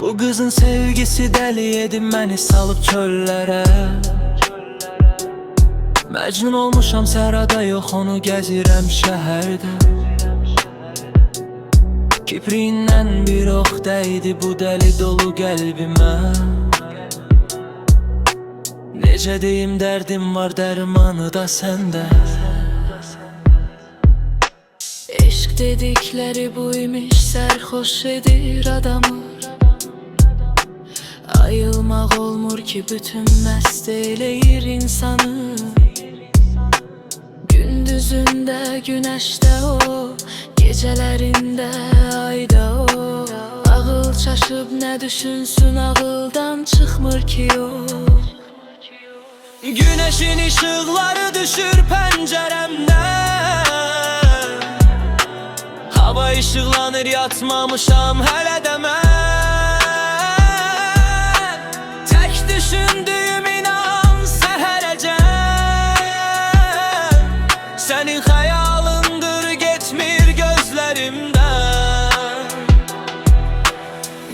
Bu kızın sevgisi deli edib məni salıb çöllərə. Məcnun olmuşam sərada, yox onu gəzirəm şəhərdə. Kiprindən bir ox dəydi bu dəli dolu qəlbimə. Necə deyim, dərdim var, dərmanı da səndə. Eşq dedikləri buymuş, sərxoş edir adamı. Ayılmaq olmur ki, bütün məst eləyir insanı. Gündüzündə günəşdə o, gecələrində ayda o. Ağıl çaşıb nə düşünsün, ağıldan çıxmır ki o. Güneşin ışıkları düşür pəncərəmdən. Hava işıqlanır, yatmamışam hələ də mən. Tək düşündüyüm inan səhərəcən. Sənin xəyalındır, getmir gözlərimdən.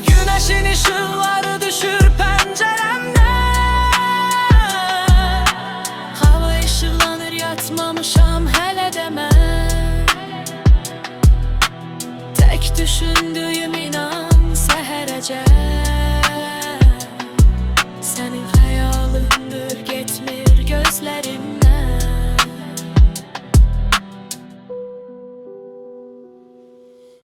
Güneşin ışıqları düşür pəncərəmdən. Hava işıqlanır, yatmamışam hələ də mən. Tək düşündüyüm inan səhərəcən.